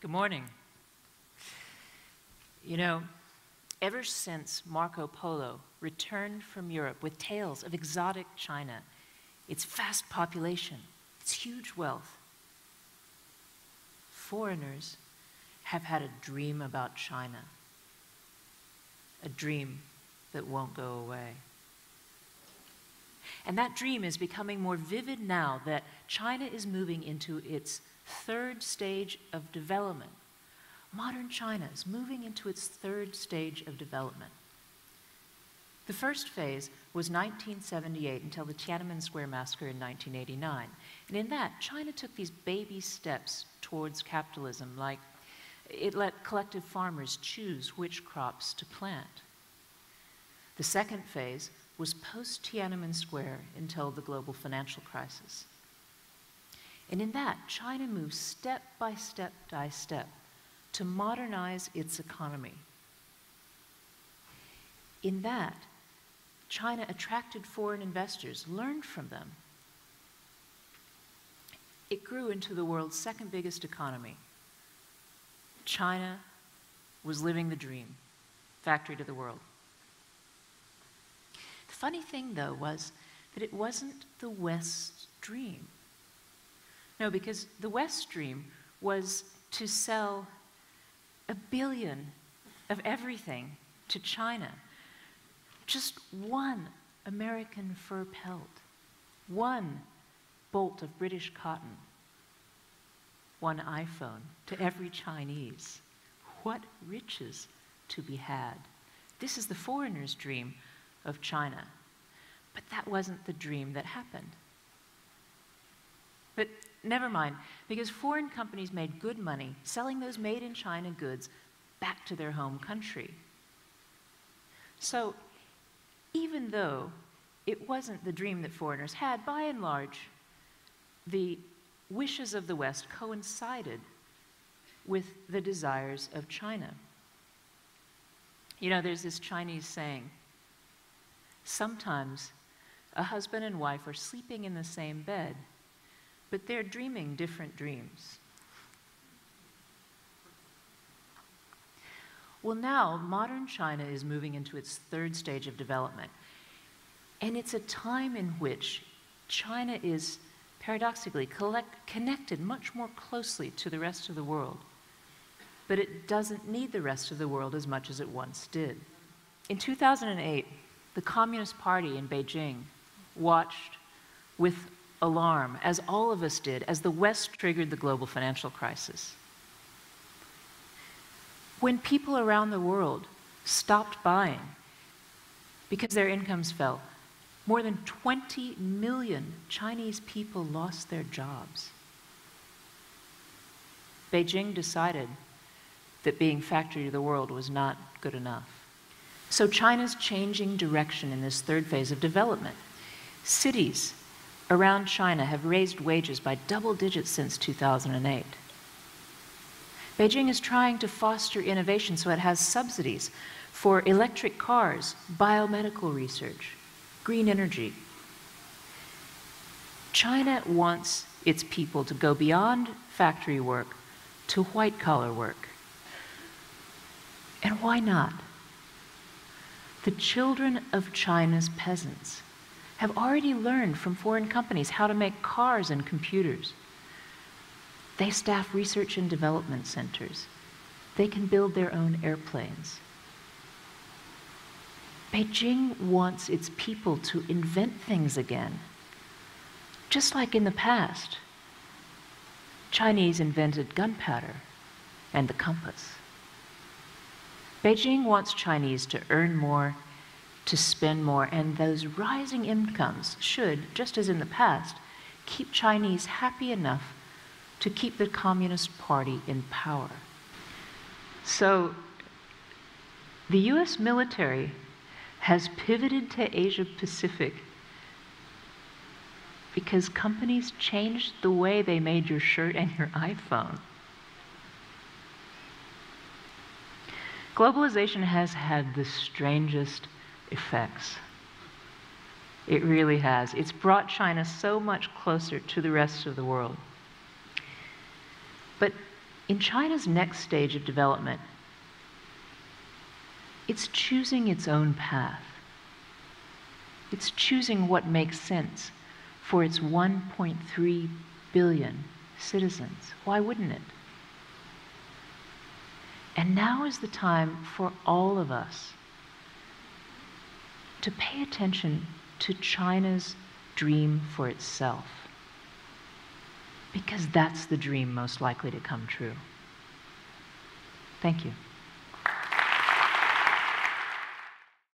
Good morning. You know, ever since Marco Polo returned from Europe with tales of exotic China, its vast population, its huge wealth, foreigners have had a dream about China, a dream that won't go away. And that dream is becoming more vivid now that China is moving into its third stage of development. Modern China is moving into its third stage of development. The first phase was 1978 until the Tiananmen Square massacre in 1989. And in that, China took these baby steps towards capitalism, like it let collective farmers choose which crops to plant. The second phase was post-Tiananmen Square until the global financial crisis. And in that, China moved step by step by step to modernize its economy. In that, China attracted foreign investors, learned from them. It grew into the world's second biggest economy. China was living the dream, factory to the world. The funny thing, though, was that it wasn't the West's dream. No, because the West's dream was to sell 1 billion of everything to China. Just one American fur pelt, one bolt of British cotton, one iPhone to every Chinese. What riches to be had. This is the foreigner's dream of China. But that wasn't the dream that happened. But never mind, because foreign companies made good money selling those made-in-China goods back to their home country. So, even though it wasn't the dream that foreigners had, by and large, the wishes of the West coincided with the desires of China. You know, there's this Chinese saying, sometimes a husband and wife are sleeping in the same bed, but they're dreaming different dreams. Well, now, modern China is moving into its third stage of development. And it's a time in which China is, paradoxically, connected much more closely to the rest of the world. But it doesn't need the rest of the world as much as it once did. In 2008, the Communist Party in Beijing watched with alarm, as all of us did, as the West triggered the global financial crisis. When people around the world stopped buying because their incomes fell, more than 20 million Chinese people lost their jobs. Beijing decided that being factory to the world was not good enough. So China's changing direction in this third phase of development. Cities around China have raised wages by double digits since 2008. Beijing is trying to foster innovation, so it has subsidies for electric cars, biomedical research, green energy. China wants its people to go beyond factory work to white-collar work. And why not? The children of China's peasants have already learned from foreign companies how to make cars and computers. They staff research and development centers. They can build their own airplanes. Beijing wants its people to invent things again. Just like in the past, Chinese invented gunpowder and the compass. Beijing wants Chinese to earn more, to spend more, and those rising incomes should, just as in the past, keep Chinese happy enough to keep the Communist Party in power. So, the US military has pivoted to Asia Pacific because companies changed the way they made your shirt and your iPhone. Globalization has had the strangest effects. It really has. It's brought China so much closer to the rest of the world. But In China's next stage of development, it's choosing its own path. It's choosing what makes sense for its 1.3 billion citizens. Why wouldn't it? And now is the time for all of us to pay attention to China's dream for itself, because that's the dream most likely to come true. Thank you.